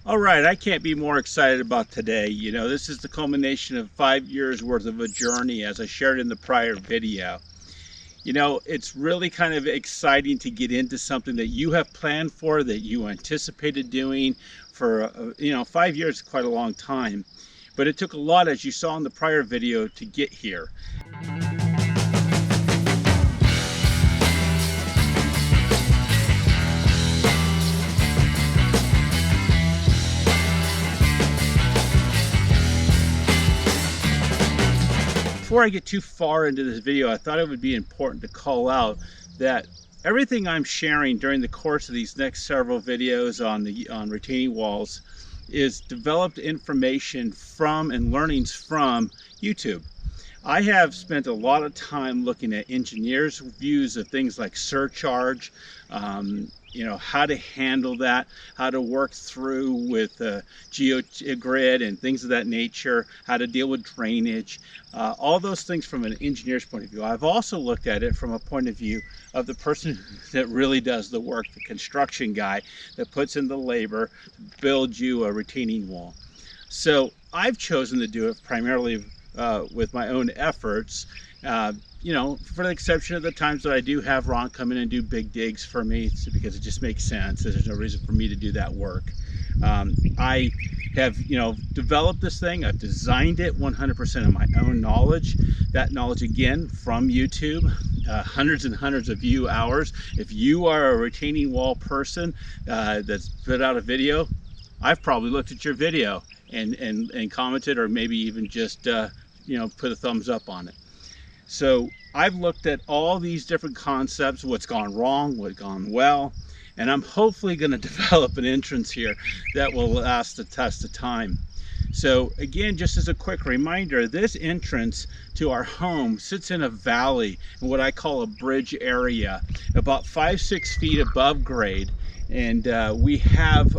All right, I can't be more excited about today. This is the culmination of 5 years worth of a journey, as I shared in the prior video. It's really kind of exciting to get into something that you have planned for, that you anticipated doing for, 5 years is quite a long time. But it took a lot, as you saw in the prior video, to get here. Before I get too far into this video, I thought it would be important to call out that everything I'm sharing during the course of these next several videos on retaining walls is developed information from and learnings from YouTube. I have spent a lot of time looking at engineers' views of things like surcharge, how to handle that, how to work through with Geogrid and things of that nature, how to deal with drainage, all those things from an engineer's point of view. I've also looked at it from a point of view of the person that really does the work, the construction guy that puts in the labor to build you a retaining wall. So I've chosen to do it primarily with my own efforts, for the exception of the times that I do have Ron come in and do big digs for me, because it just makes sense. There's no reason for me to do that work. I have, developed this thing. I've designed it 100% of my own knowledge. That knowledge, again, from YouTube, hundreds and hundreds of view hours. If you are a retaining wall person that's put out a video, I've probably looked at your video and commented, or maybe even just put a thumbs up on it. So I've looked at all these different concepts, what's gone wrong, what's gone well, and I'm hopefully going to develop an entrance here that will last the test of time. So again, just as a quick reminder, this entrance to our home sits in a valley, in what I call a bridge area, about 5-6 feet above grade, and we have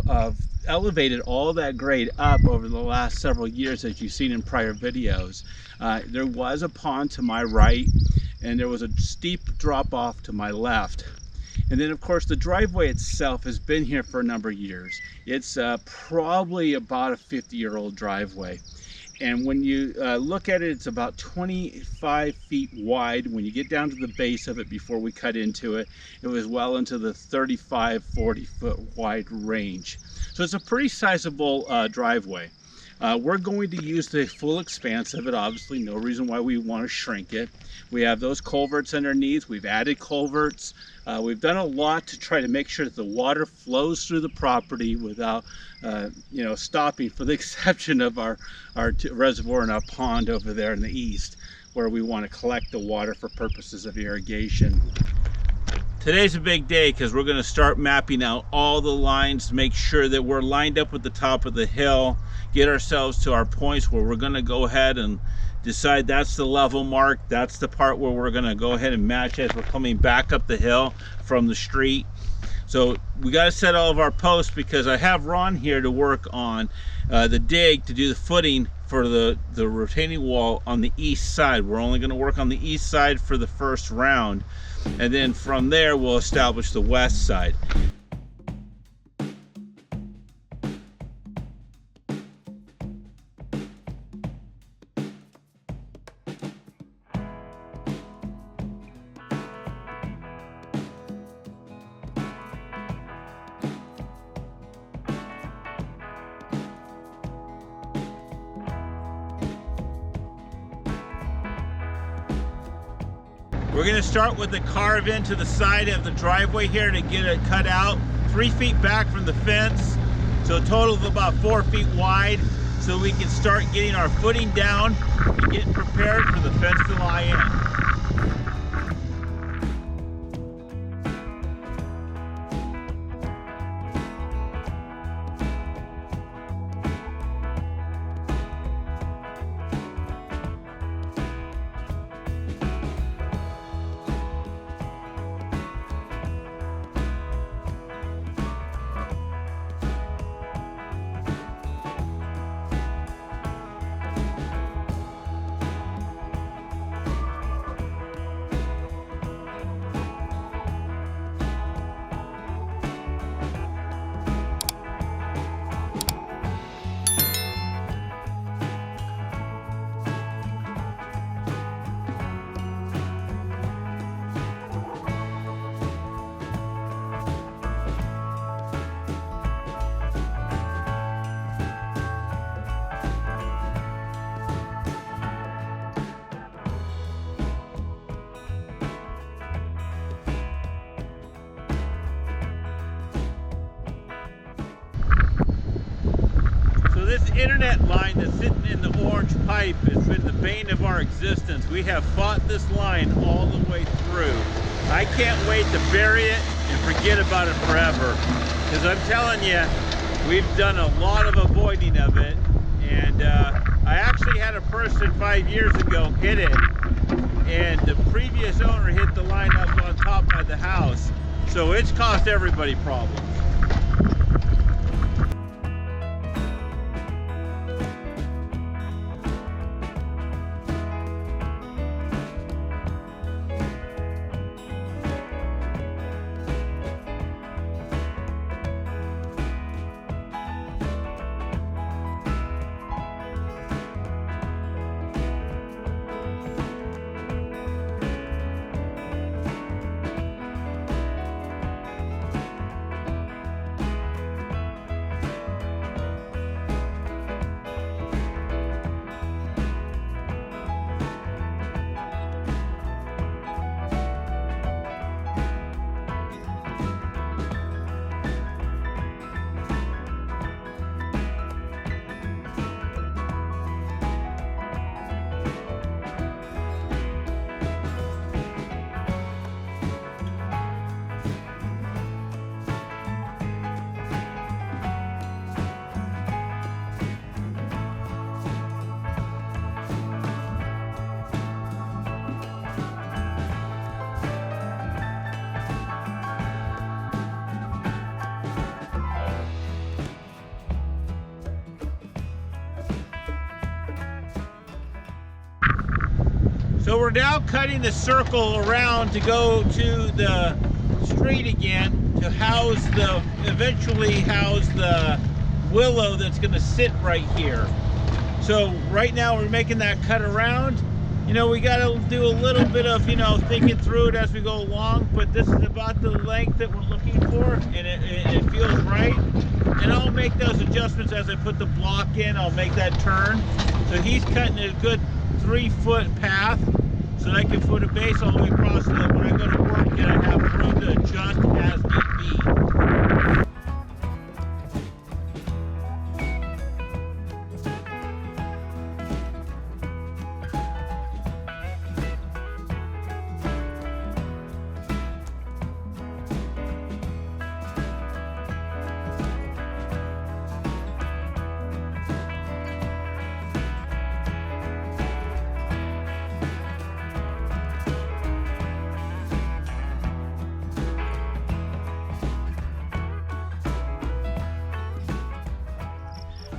elevated all that grade up over the last several years, as you've seen in prior videos. There was a pond to my right, and there was a steep drop off to my left. And then of course the driveway itself has been here for a number of years. It's probably about a 50-year-old driveway. And when you look at it, it's about 25 feet wide. When you get down to the base of it before we cut into it, it was well into the 35-40 foot wide range. So it's a pretty sizable driveway. We're going to use the full expanse of it. Obviously, no reason why we want to shrink it. We have those culverts underneath. We've added culverts. We've done a lot to try to make sure that the water flows through the property without stopping, for the exception of our reservoir and our pond over there in the east, where we want to collect the water for purposes of irrigation. Today's a big day because we're going to start mapping out all the lines to make sure that we're lined up with the top of the hill, get ourselves to our points where we're going to go ahead and decide that's the level mark. That's the part where we're going to go ahead and match as we're coming back up the hill from the street. So we got to set all of our posts, because I have Ron here to work on the dig to do the footing for the retaining wall on the east side. We're only going to work on the east side for the first round, and then from there we'll establish the west side. We're going to start with the carve into the side of the driveway here to get it cut out 3 feet back from the fence, so a total of about 4 feet wide, so we can start getting our footing down and getting prepared for the fence to lie in. internet line that's sitting in the orange pipe has been the bane of our existence. We have fought this line all the way through. I can't wait to bury it and forget about it forever. Because I'm telling you, we've done a lot of avoiding of it. And I actually had a person 5 years ago hit it. And the previous owner hit the line up on top by the house. So it's caused everybody problems. So we're now cutting the circle around to go to the street again to eventually house the willow that's going to sit right here. So right now we're making that cut around. You know, we got to do a little bit of, thinking through it as we go along, but this is about the length that we're looking for, and it feels right. And I'll make those adjustments as I put the block in. I'll make that turn. So he's cutting a good 3-foot path so that I can put a base all the way across so that when I go to work and I have room to adjust as need be.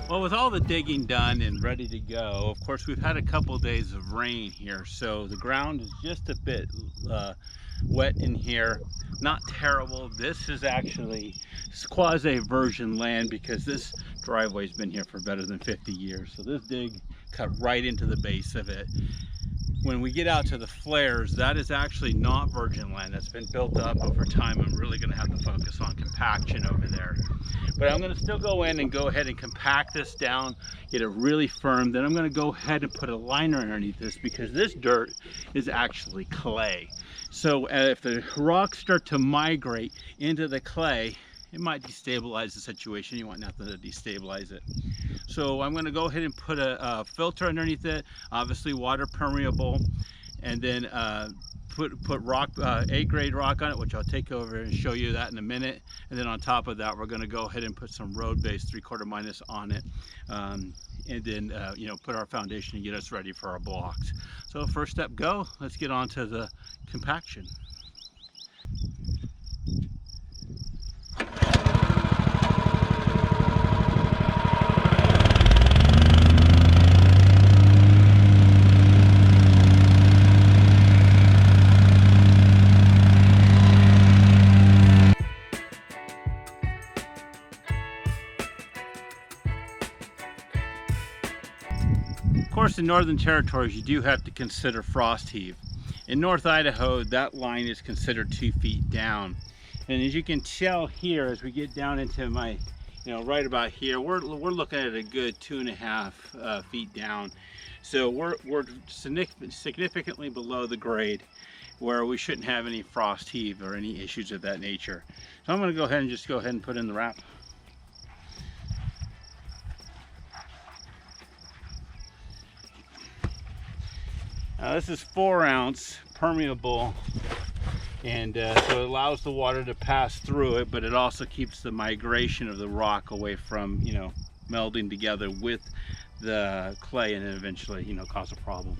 Well, with all the digging done and ready to go, of course we've had a couple days of rain here, so the ground is just a bit wet in here. Not terrible. This is actually quasi-virgin land because this driveway's been here for better than 50 years. So this dig cut right into the base of it. When we get out to the flares, that is actually not virgin land. That's been built up over time. I'm really going to have to focus on compaction over there. But I'm going to still go in and go ahead and compact this down, get it really firm. Then I'm going to go ahead and put a liner underneath this because this dirt is actually clay. So if the rocks start to migrate into the clay, it might destabilize the situation. You want nothing to destabilize it. So I'm going to go ahead and put a filter underneath it, obviously water permeable, and then put rock, A-grade rock on it, which I'll take over and show you that in a minute. And then on top of that, we're going to go ahead and put some road base 3/4 minus on it, and then put our foundation and get us ready for our blocks. So first step go. Let's get on to the compaction. Of course, in northern territories, you do have to consider frost heave. In North Idaho, that line is considered 2 feet down. And as you can tell here, as we get down into my, right about here, we're looking at a good 2.5 feet down. So we're significantly below the grade where we shouldn't have any frost heave or any issues of that nature. So I'm going to go ahead and put in the wrap. Now this is 4-ounce permeable, and so it allows the water to pass through it, but it also keeps the migration of the rock away from, you know, melding together with the clay and then eventually, you know, cause a problem.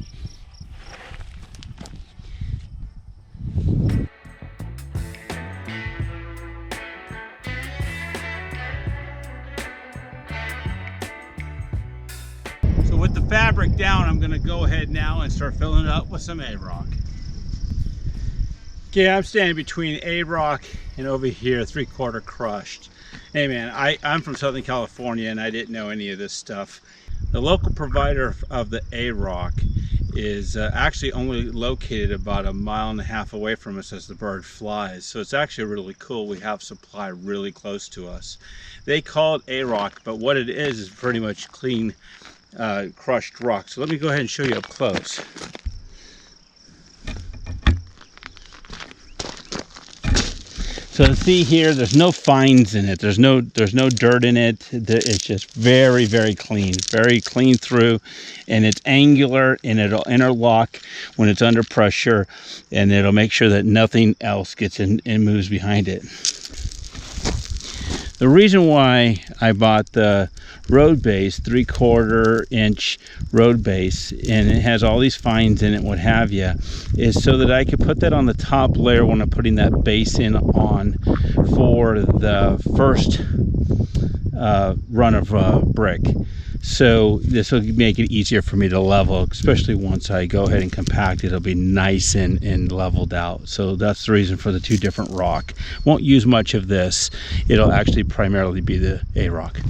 So with the fabric down, I'm going to go ahead now and start filling it up with some A-rock. Okay, I'm standing between A-rock and over here 3/4 crushed. Hey man, I'm from Southern California and I didn't know any of this stuff. The local provider of the A-rock is actually only located about 1.5 miles away from us as the bird flies. So it's actually really cool. We have supply really close to us. They call it A-rock, but what it is pretty much clean crushed rock. So let me go ahead and show you up close. So see here, there's no fines in it. There's no dirt in it. It's just very, very clean through, and it's angular, and it'll interlock when it's under pressure, and it'll make sure that nothing else gets in and moves behind it. The reason why I bought the road base, 3/4 inch road base, and it has all these fines in it, what have you, is so that I could put that on the top layer when I'm putting that base in on for the first run of brick. So this will make it easier for me to level, especially once I go ahead and compact it. It'll be nice and leveled out. So that's the reason for the two different rock. Won't use much of this. It'll actually primarily be the A-rock.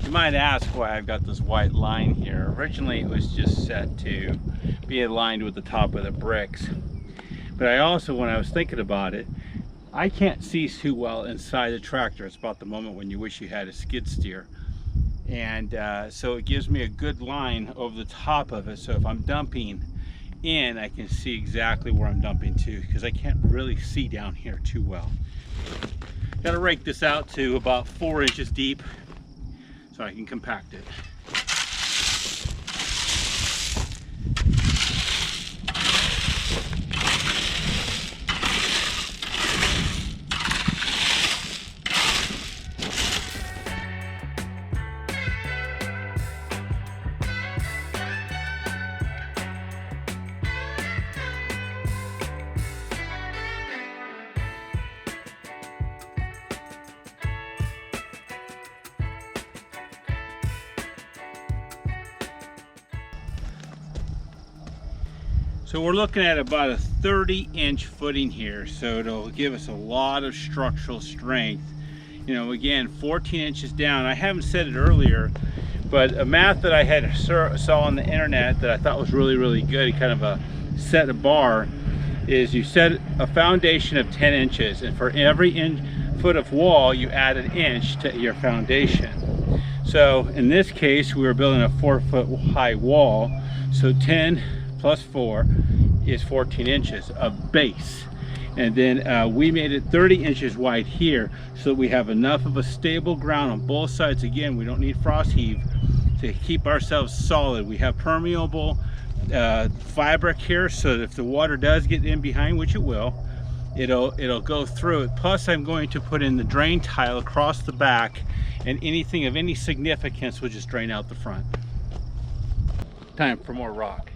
You might ask why I've got this white line here. Originally it was just set to be aligned with the top of the bricks. But I also, when I was thinking about it, I can't see too well inside the tractor. It's about the moment when you wish you had a skid steer. And so it gives me a good line over the top of it. So if I'm dumping in, I can see exactly where I'm dumping to, because I can't really see down here too well. Got to rake this out to about 4 inches deep so I can compact it. So we're looking at about a 30-inch footing here, so it'll give us a lot of structural strength. You know, again, 14 inches down. I haven't said it earlier, but a math that I had saw on the internet that I thought was really good, kind of a set a bar, is you set a foundation of 10 inches, and for every foot of wall, you add an inch to your foundation. So in this case, we were building a 4-foot high wall, so 10 plus 4 is 14 inches of base, and then we made it 30 inches wide here so that we have enough of a stable ground on both sides. Again, we don't need frost heave to keep ourselves solid. We have permeable fabric here, so that if the water does get in behind, which it will, it'll go through it. Plus I'm going to put in the drain tile across the back, and anything of any significance will just drain out the front. Time for more rock.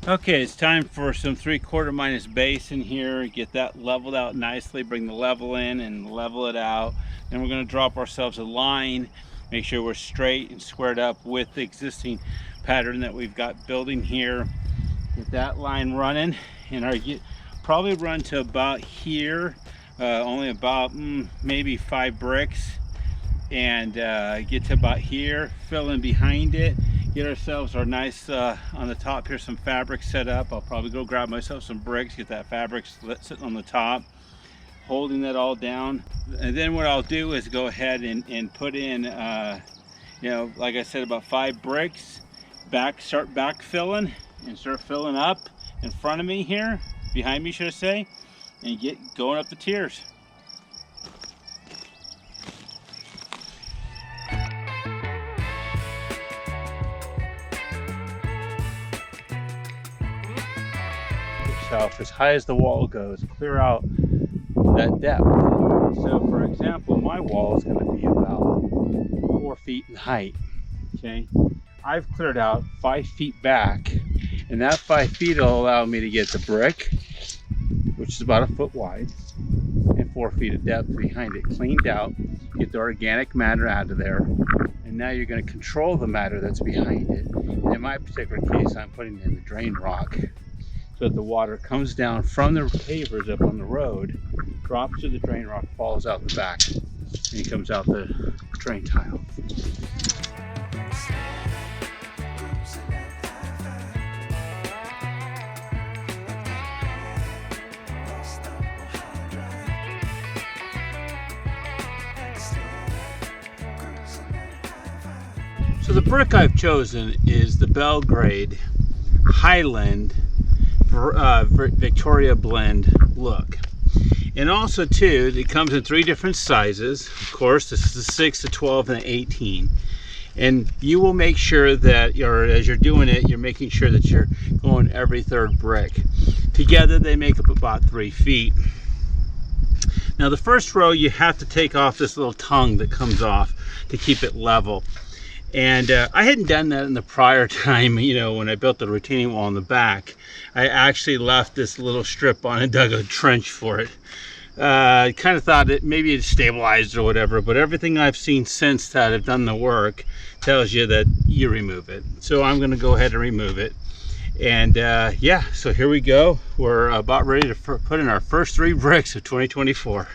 Okay, it's time for some 3/4 minus base in here. Get that leveled out nicely, bring the level in and level it out. Then we're going to drop ourselves a line, make sure we're straight and squared up with the existing pattern that we've got building here. Get that line running, and probably run to about here, only about maybe 5 bricks, and get to about here, fill in behind it, get ourselves our nice on the top here, some fabric set up. I'll probably go grab myself some bricks, get that fabric sitting on the top, holding that all down. And then what I'll do is go ahead and put in you know, like I said, about 5 bricks, start backfilling and start filling up in front of me here, behind me should I say, and get going up the tiers. Yourself as high as the wall goes, clear out that depth. So for example, my wall is going to be about 4 feet in height. Okay, I've cleared out 5 feet back, and that 5 feet will allow me to get the brick, which is about 1 foot wide, and 4 feet of depth behind it, cleaned out, get the organic matter out of there, and now you're going to control the matter that's behind it. And in my particular case, I'm putting in the drain rock, so that the water comes down from the pavers up on the road, drops to the drain rock, falls out the back, and it comes out the drain tile. So the brick I've chosen is the Belgrade Highland Victoria blend look. And also too, it comes in 3 different sizes. Of course, this is the 6, the 12, and the 18. And you will make sure that as you're doing it, you're making sure that you're going every 3rd brick. Together they make up about 3 feet. Now the first row, you have to take off this little tongue that comes off to keep it level. And I hadn't done that in the prior time, you know, when I built the retaining wall in the back. I actually left this little strip on and dug a trench for it. I kind of thought maybe it stabilized or whatever, but everything I've seen since that I've done the work tells you that you remove it. So I'm going to go ahead and remove it. And yeah, so here we go. We're about ready to put in our first 3 bricks of 2024.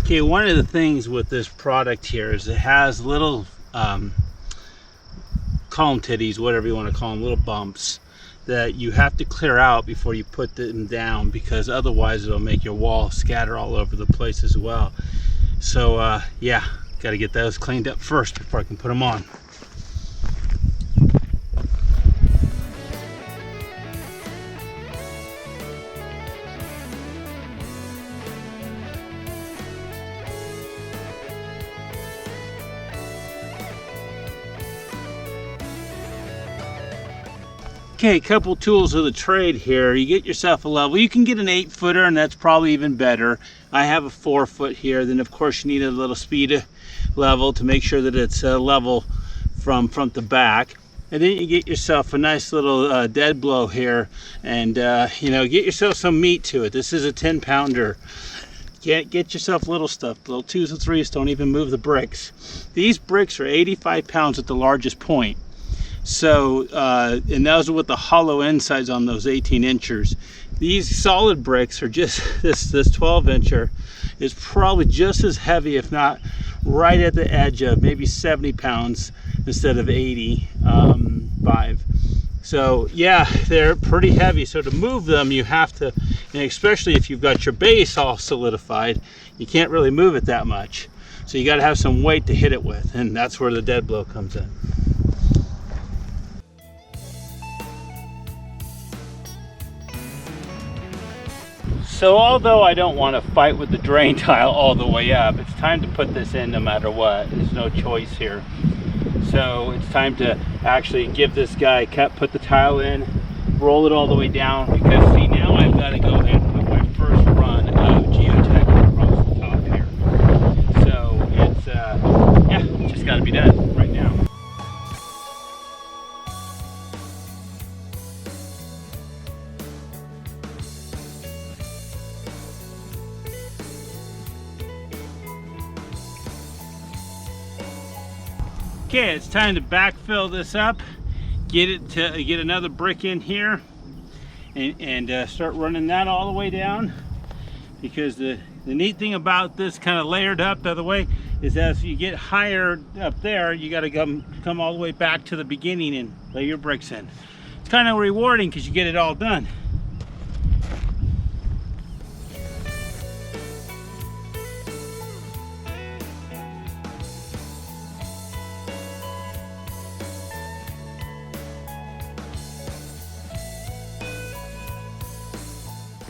Okay, one of the things with this product here is it has little column titties, whatever you want to call them, little bumps that you have to clear out before you put them down, because otherwise it'll make your wall scatter all over the place as well. So yeah, got to get those cleaned up first before I can put them on. Okay, a couple tools of the trade here. You get yourself a level. You can get an 8-footer, and that's probably even better. I have a 4-foot here. Then of course you need a little speed level to make sure that it's level from front to back. And then you get yourself a nice little dead blow here, and you know, get yourself some meat to it. This is a 10-pounder. Get yourself little stuff, little 2s and 3s. Don't even move the bricks. These bricks are 85 pounds at the largest point. So, and those are with the hollow insides on those 18-inchers. These solid bricks are just, this 12-incher is probably just as heavy, if not right at the edge of maybe 70 pounds instead of 85. So yeah, they're pretty heavy. So to move them, you have to, and especially if you've got your base all solidified, you can't really move it that much. So you got to have some weight to hit it with, and that's where the dead blow comes in. So although I don't want to fight with the drain tile all the way up, it's time to put this in no matter what. There's no choice here. So it's time to actually give this guy a cut, put the tile in, roll it all the way down, because see, now I've got to go ahead and put my first run of geotech across the top here. So it's, yeah, it's just got to be done right now. Okay, it's time to backfill this up, get another brick in here, and start running that all the way down. Because the neat thing about this kind of layered up the other way is as you get higher up there, you got to come all the way back to the beginning and lay your bricks in. It's kind of rewarding because you get it all done.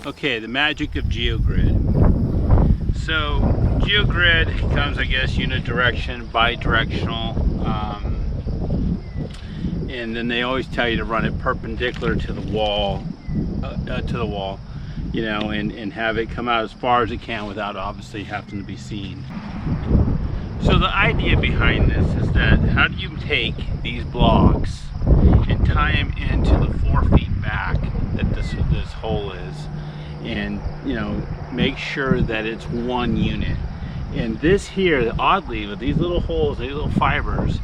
Okay, the magic of Geogrid. So Geogrid comes, I guess, unidirection, bidirectional, and then they always tell you to run it perpendicular to the wall, you know, and have it come out as far as it can without obviously having to be seen. So the idea behind this is that how do you take these blocks and tie them into the 4 feet back that this hole is, and you know, make sure that it's one unit. And this here, oddly, with these little holes, these little fibers,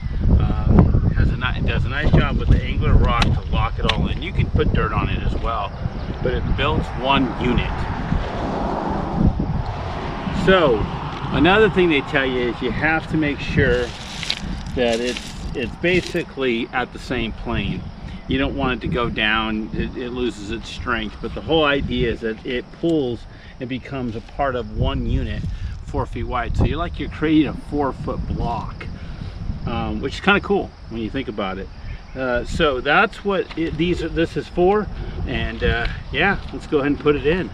it does a nice job with the angular rock to lock it all in. You can put dirt on it as well, but it builds one unit. So another thing they tell you is you have to make sure that it's basically at the same plane. You don't want it to go down, it loses its strength, but the whole idea is that it pulls and becomes a part of one unit 4 feet wide. So you're creating a 4-foot block, which is kind of cool when you think about it. So that's what this is for, and yeah, let's go ahead and put it in.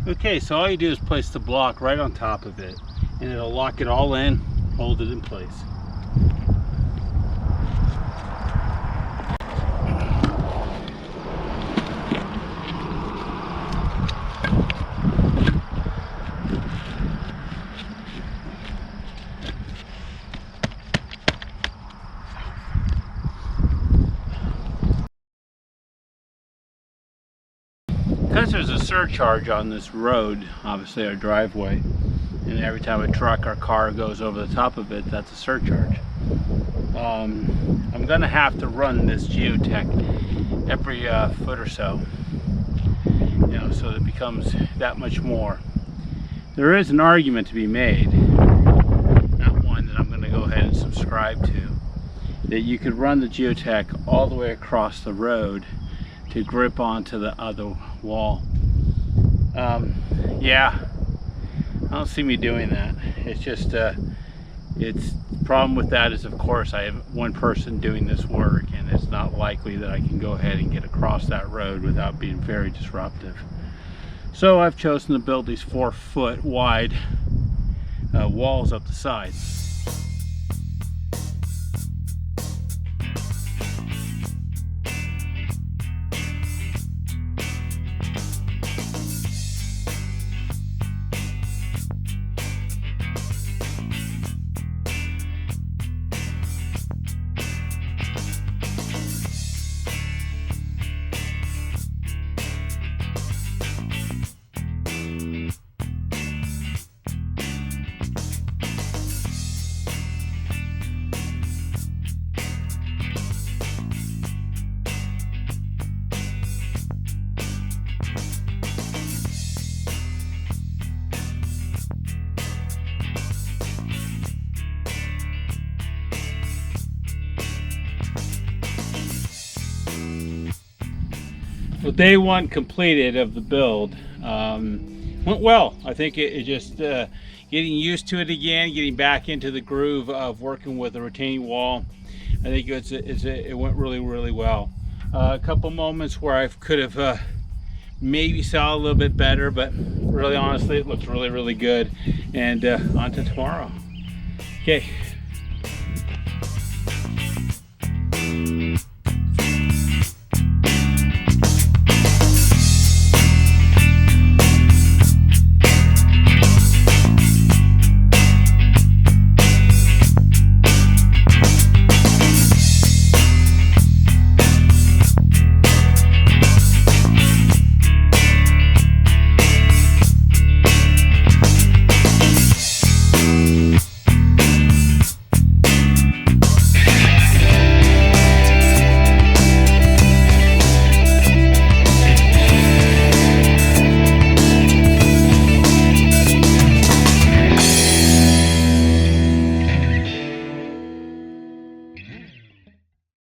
Okay, so all you do is place the block right on top of it, and it'll lock it all in, hold it in place. Because there's a surcharge on this road, obviously our driveway, and every time a truck or car goes over the top of it, that's a surcharge. I'm going to have to run this geotech every foot or so, you know, so it becomes that much more. There is an argument to be made, not one that I'm going to go ahead and subscribe to, that you could run the geotech all the way across the road to grip onto the other wall. Yeah, I don't see me doing that. It's just It's the problem with that is, of course, I have one person doing this work, and it's not likely that I can go ahead and get across that road without being very disruptive. So I've chosen to build these 4-foot wide walls up the side. Well, day one completed of the build went well. I think it just getting used to it again, getting back into the groove of working with a retaining wall. I think it went really well. A couple moments where I could have maybe saw a little bit better, but really honestly it looks really good. And on to tomorrow. Okay.